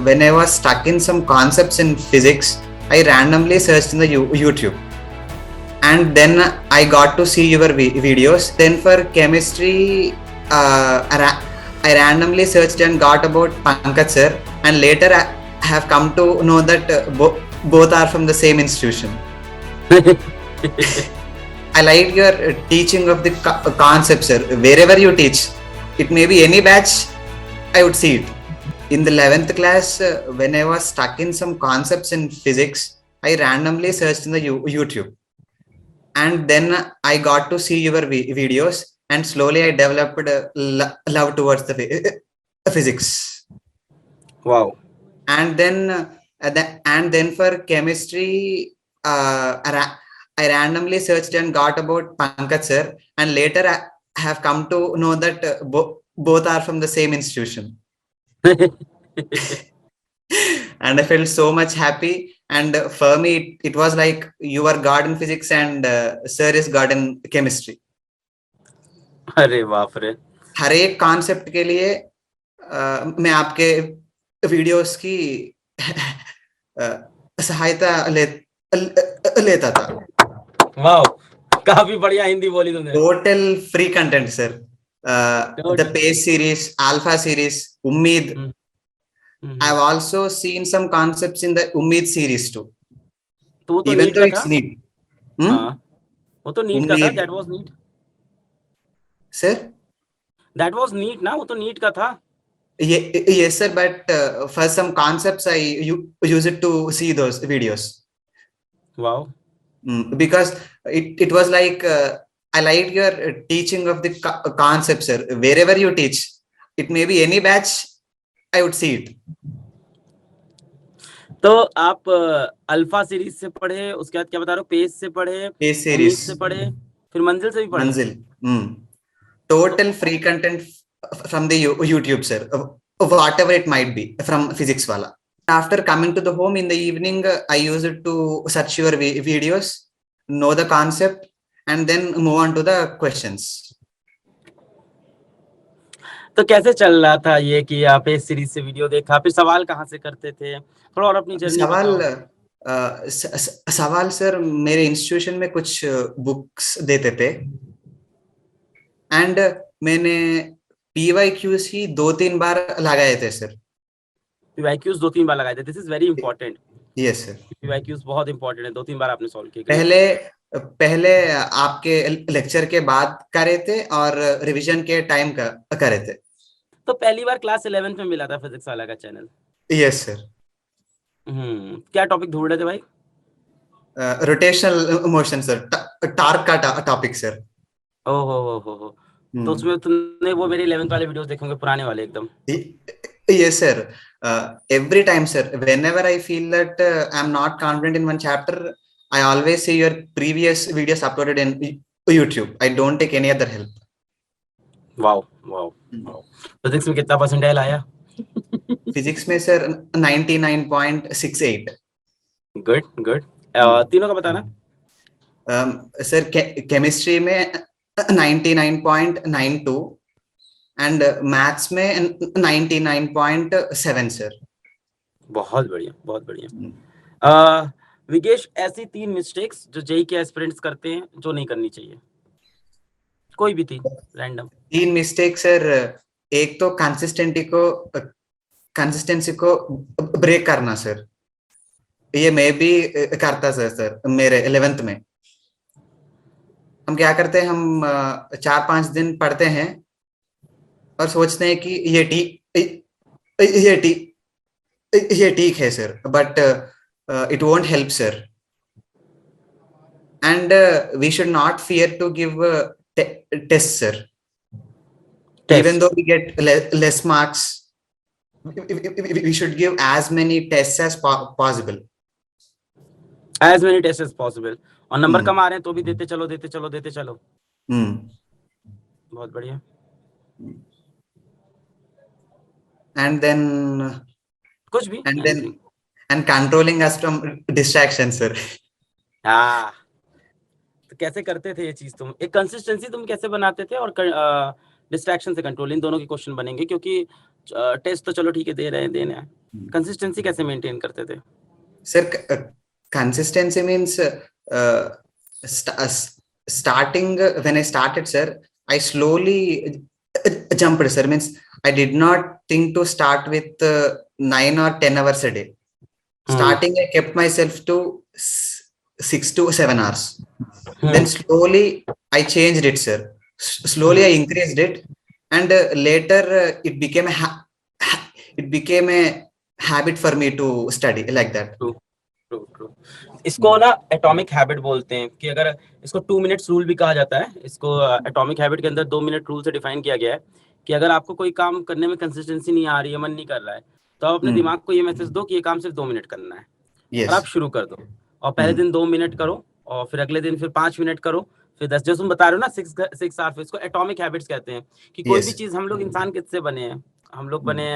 when I was stuck in some concepts in physics, I randomly searched in the YouTube, and then I got to see your videos. Then for chemistry, I randomly searched and got about Pankaj sir, and later I have come to know that both are from the same institution. I like your teaching of the concepts, sir. Wherever you teach, it may be any batch, I would see it. In the 11th class, when I was stuck in some concepts in physics, I randomly searched in the YouTube, and then I got to see your videos, and slowly I developed a love towards the physics. Wow. And then for chemistry, I randomly searched and got about Pankaj sir, and later I have come to know that both are from the same institution. And I felt so much happy. And for me, it was like you are God in physics and sir is God in chemistry. अरे बाप रे. हर एक concept के लिए मैं आपके videos की सहायता लेता था. वाओ, काफी बढ़िया हिंदी बोली तुमने. Total free content sir. The page series, alpha series, उम्मीद. I have also seen some concepts in the Ummid series too. तो तो even though it's neat. हाँ, वो तो नीट का था. That was neat. Sir? That was neat ना, वो तो नीट का था. Yes sir, but for some concepts I use it to see those videos. Wow. Because it was like I like your teaching of the concepts, sir. Wherever you teach, it may be any batch, I would see it. तो आप alpha series से पढ़े, उसके बाद क्या बता रहे हो, पेज से पढ़े, पेज सीरीज से पढ़े, फिर मंजिल से भी पढ़े. मंजिल. Total free content from the YouTube, sir. Whatever it might be from physics wala. After coming to the home in the evening, I use it to search your videos, know the concept, and then move on to the questions. तो कैसे चल रहा था ये कि आप इस series से वीडियो देखा, फिर सवाल कहाँ से करते थे, थोड़ा और अपनी जर्नी बताओ. सवाल सर मेरे इंस्टीट्यूशन में कुछ बुक्स देते थे, एंड मैंने PYQs ही 2-3 बार लगाए थे सर. PYQs 2-3 बार लगाए थे. This is very important. Yes sir. PYQs बहुत इंपॉर्टेंट है. 2-3 बार आपने सॉल्व किए. पहले आपके लेक्चर के बाद करे थे और रिवीजन के टाइम का करे थे. तो पहली बार क्लास 11th में मिला था फिजिक्स वाला का चैनल. Yes sir. क्या टॉपिक ढूंढ रहे थे भाई? Rotational motion sir. टॉर्क का टॉपिक सर. ओहो. तो उसमें तुमने वो मेरे 11th वाले वीडियोस देखे होंगे, पुराने वाले एकदम. Yes sir. Every time sir, whenever I feel that I am not confident in one chapter, I always see your previous videos uploaded in YouTube. I don't take any other help. Wow. Physics में कितना percentile आया? Physics में sir 99.68. Good. तीनों का बताना. Sir chemistry में 99.92 and maths में 99.7 sir. बहुत बढ़िया. विकेश, ऐसी 3 मिस्टेक्स जो जेई के एस्पिरेंट्स करते हैं जो नहीं करनी चाहिए, कोई भी 3 रैंडम. 3 mistake sir. एक तो कंसिस्टेंसी को ब्रेक करना सर. ये मैं भी करता सर. मेरे 11th में हम क्या करते हैं, हम 4-5 दिन पढ़ते हैं और सोचते हैं कि ये ठीक है sir, but it won't help sir. And we should not fear to give tests sir. Even though we get less marks, we should give as many tests as possible. और नंबर कम आ रहे हैं तो भी देते चलो. बहुत बढ़िया. And then कुछ भी. and controlling us from distraction sir. तो कैसे करते थे ये चीज तुम? एक कंसिस्टेंसी तुम कैसे बनाते थे और डिस्ट्रैक्शन से कंट्रोल, इन दोनों के क्वेश्चन बनेंगे, क्योंकि टेस्ट तो चलो ठीक है दे रहे हैं. कंसिस्टेंसी कैसे मेंटेन करते थे? Sir, consistency means starting when I started, sir, I slowly jumped, sir. Means I did not think to start with 9 or 10 hours a day. Starting, I kept myself to 6 to 7 hours. Then slowly I changed it, sir. Slowly I increased it, and later it became it became a habit for me to study like that. True. इसको ना atomic habit बोलते हैं कि अगर इसको 2 minutes rule भी कहा जाता है। इसको एटॉमिक हैबिट के अंदर 2 मिनट रूल से डिफाइन किया गया है कि अगर आपको कोई काम करने में कंसिस्टेंसी नहीं आ रही है, मन नहीं कर रहा है, तो आप अपने दिमाग को ये मैसेज दो कि ये काम सिर्फ 2 मिनट करना है। Yes. और आप शुरू कर दो, और पहले दिन 2 मिनट करो, और फिर अगले दिन फिर 5 मिनट करो, फिर 10। जैसे तुम बता रहे हो ना 6 आवर, इसको एटॉमिक हैबिट्स कहते हैं कि कोई भी चीज, हम लोग इंसान किससे बने हैं? हम लोग बने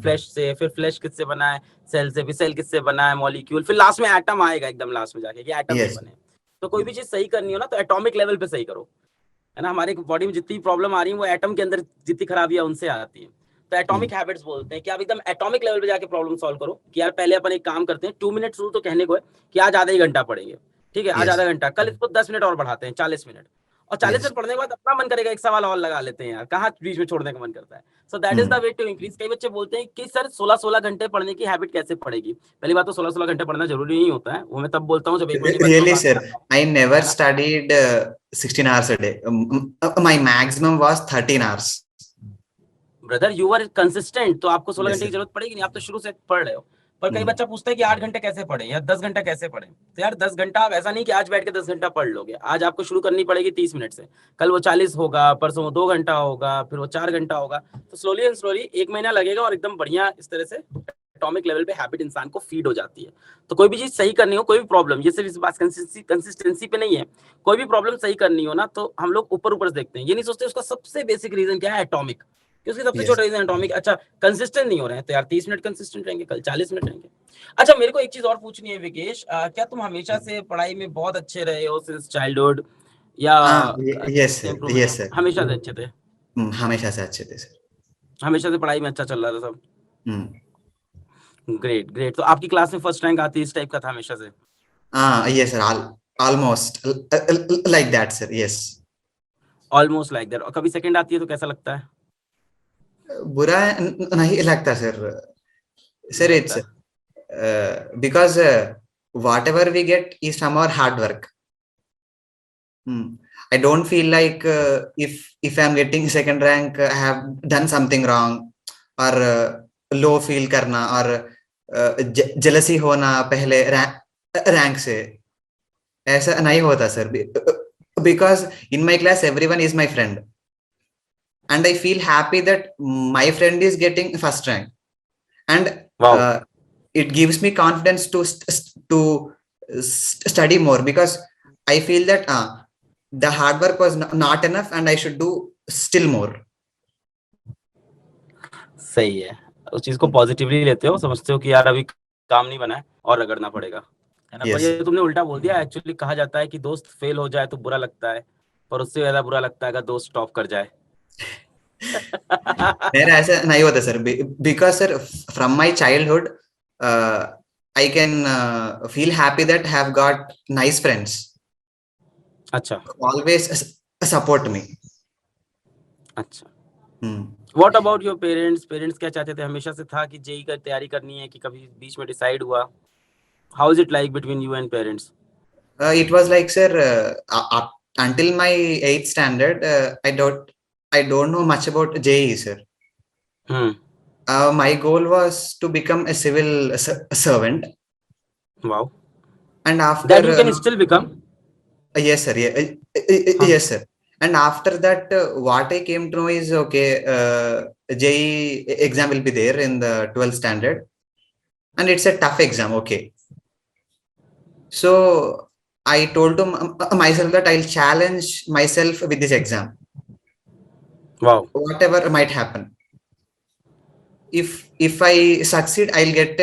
फ्लैश से, फिर फ्लैश किससे बना है? सेल से, फिर सेल किससे बना है? मॉलिक्यूल, फिर लास्ट में एटम आएगा एकदम लास्ट में जाके कि एटम से बने। तो कोई भी चीज सही करनी हो ना, तो एटॉमिक लेवल पे सही करो, है ना। हमारे बॉडी में जितनी प्रॉब्लम आ रही है वो एटम के अंदर जितनी खराबियां उनसे आती है। तो एटॉमिक हैबिट्स बोलते हैं कि आप एकदम एटॉमिक लेवल पे जाके प्रॉब्लम सॉल्व करो कि यार पहले अपन एक काम करते हैं, 2 मिनट रूल तो कहने को है कि आज आधा ही घंटा पढ़ेंगे, ठीक है, आज आधा घंटा, कल इसको 10 मिनट और बढ़ाते हैं, 40 मिनट, और 40 मिनट पढ़ने के बाद अपना मन करेगा एक सवाल और लगा लेते हैं यार, कहाँ बीच में छोड़ने का मन करता है। So that is the way to increase. कई बच्चे बोलते हैं कि सर 16-16 घंटे पढ़ने की हैबिट कैसे पड़ेगी? पहली बात तो 16-16 घंटे पढ़ना जरूरी नहीं होता है, वो मैं तब बोलता हूँ जब एक महीने Really, sir, I never studied 16 hours a day. My maximum was 13 hours. Brother you are consistent, तो आपको 16 घंटे की जरूरत पड़ेगी नहीं, आप तो शुरू से पढ़ रहे हो। पर कई बच्चा पूछता है कि 8 घंटे कैसे पढ़े या 10 घंटा कैसे पढ़े? तो यार 10 घंटा आप ऐसा नहीं कि आज बैठ के 10 घंटा पढ़ लोगे। आज आपको शुरू करनी पड़ेगी 30 मिनट से, कल वो 40 होगा, परसों वो 2 घंटा होगा, फिर वो 4 घंटा होगा। तो स्लोली एंड स्लोली 1 महीना लगेगा और एकदम बढ़िया इस तरह से एटॉमिक लेवल पे हैबिट इंसान को फीड हो जाती है। तो कोई भी चीज सही करनी हो, कोई भी प्रॉब्लम, ये सिर्फ इस बात कंसिस्टेंसी पे नहीं है, कोई भी प्रॉब्लम सही करनी हो ना, तो हम लोग ऊपर ऊपर देखते हैं, ये नहीं सोचते उसका सबसे बेसिक रीजन क्या है, एटॉमिक, कि उसकी सबसे छोटा रीजन एटॉमिक। अच्छा कंसिस्टेंट नहीं हो रहे हैं, तो यार 30 मिनट कंसिस्टेंट रहेंगे, कल 40 मिनट रहेंगे। अच्छा मेरे को एक चीज और पूछनी है विकेश, क्या तुम हमेशा से पढ़ाई में बहुत अच्छे रहे हो सिंस चाइल्डहुड, या Yes, sir. Yes, sir. हमेशा से अच्छे थे? हमेशा से अच्छे थे सर, हमेशा से पढ़ाई में अच्छा चल रहा था सब? Great great. तो आपकी क्लास में फर्स्ट रैंक आती है, इस टाइप का था हमेशा से? yes sir, almost like that sir, yes. Almost like that. और कभी सेकंड आती है तो कैसा लगता है? बुरा नहीं लगता sir, sir it's because whatever we get is from our hard work. I don't feel like if I'm getting second rank I have done something wrong, or low feel करना, और jealousy होना पहले रैंक से, ऐसा नहीं होता sir. because in my class everyone is my friend and I feel happy that my friend is getting first rank, and it gives me confidence to study more, because I feel that the hard work was not enough and I should do still more. सही है, उस चीज को positively लेते हो, समझते हो कि यार अभी काम नहीं बना है और रगड़ना पड़ेगा, है ना। पर ये तुमने उल्टा बोल दिया। एक्चुअली कहा जाता है कि दोस्त फेल हो जाए तो बुरा लगता है, पर उससे ज्यादा बुरा लगता है अगर दोस्त टॉप कर जाए। मेरा ऐसा नहीं होता sir, because sir from my childhood I can feel happy that have got nice friends. अच्छा, always support me. अच्छा। What about your parents? Parents क्या चाहते थे? हमेशा से था कि जेई का तैयारी करनी है, कि कभी बीच में डिसाइड हुआ? How is it like between you and parents? It was like sir, until my 8th standard I don't know much about JEE sir. My goal was to become a civil servant. Wow. And after that you can still become? Yes sir, yes sir. And after that what I came to know is okay, JEE exam will be there in the 12th standard and it's a tough exam. Okay, so I told to myself that I'll challenge myself with this exam. Wow. Whatever might happen, if I succeed I'll get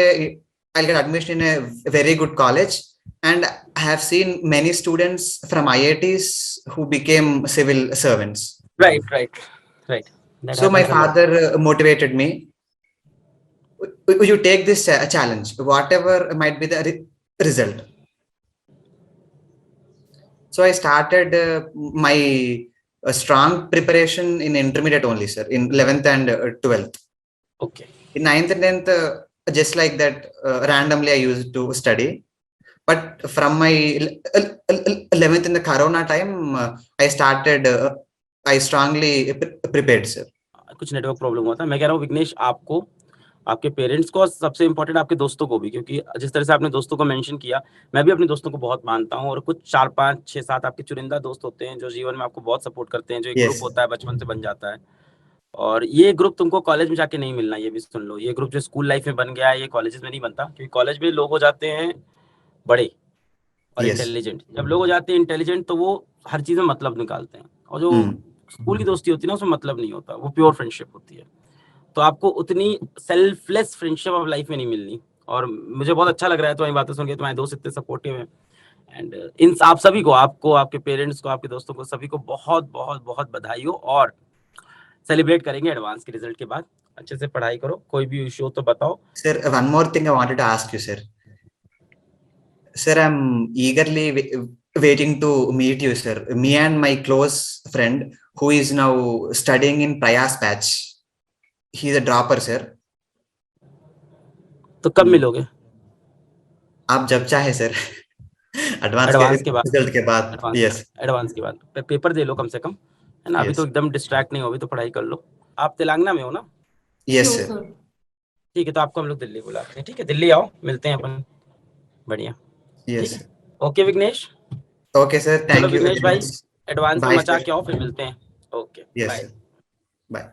admission in a very good college, and I have seen many students from IITs who became civil servants. Right. That so my father motivated me, you take this challenge, whatever might be the result. So I started my strong preparation in intermediate only, sir, in 11th and 12th. Okay. In 9th and 10th, just like that, randomly I used to study. But from my 11th in the Corona time, I started, I strongly prepared, sir. कुछ network problem हुआ था। मैं कह रहा हूँ विघ्नेश, आपको, आपके parents को और सबसे इम्पोर्टेंट आपके दोस्तों को भी, क्योंकि जिस तरह से आपने दोस्तों को मेंशन किया, मैं भी अपने दोस्तों को बहुत मानता हूँ और कुछ 4, 5, 6, 7 आपके चुनिंदा दोस्त होते हैं जो जीवन में आपको बहुत सपोर्ट करते हैं, जो एक Yes. ग्रुप होता है बचपन से बन जाता है। और ये ग्रुप तुमको कॉलेज में जाके नहीं मिलना, ये भी सुन लो। ये ग्रुप जो स्कूल लाइफ में बन गया है, ये कॉलेजेस में नहीं बनता, क्योंकि कॉलेज में लोग हो जाते हैं बड़े और Yes. इंटेलिजेंट। जब लोग हो जाते हैं इंटेलिजेंट तो वो हर चीज में मतलब निकालते हैं, और जो स्कूल की दोस्ती होती है ना, उसमें मतलब नहीं होता, वो प्योर फ्रेंडशिप होती है। तो आपको उतनी सेल्फलेस फ्रेंडशिप ऑफ लाइफ में नहीं मिलनी। और मुझे बहुत अच्छा लग रहा है तुम्हारी बातें सुन के, तुम्हारे दोस्त इतने सपोर्टिव हैं। एंड इन आप सभी को, आपको, आपके पेरेंट्स को, आपके दोस्तों को, सभी को बहुत बहुत बहुत बधाई हो। और सेलिब्रेट करेंगे एडवांस के रिजल्ट के बाद। अच्छे से पढ़ाई करो, कोई भी इशू हो तो बताओ। Sir, one more thing I wanted to ask you, sir. Sir, I'm eagerly waiting to meet you, sir. Me and my close friend who is now studying in Prayas batch. He's a dropper, sir. तो कब मिलोगे? आप जब चाहे, sir. Advance के बाद, result के बाद। यस, एडवांस के बाद पेपर दे लो कम से कम, है ना? अभी Yes. तो एकदम डिस्ट्रैक्ट नहीं हो, अभी तो पढ़ाई कर लो। आप तेलंगाना में हो ना? Yes, Yes, sir. sir. ठीक है, तो आपको हम लोग दिल्ली बुलाते हैं। ठीक है, दिल्ली आओ, मिलते हैं अपन। बढ़िया। यस, ठीक है, ओके विघ्नेश। ओके सर, चलो थैंक यू विघ्नेश भाई, एडवांस में Bye, मचा sir. के आओ, फिर मिलते हैं। Okay, yes, bye. Sir. Bye.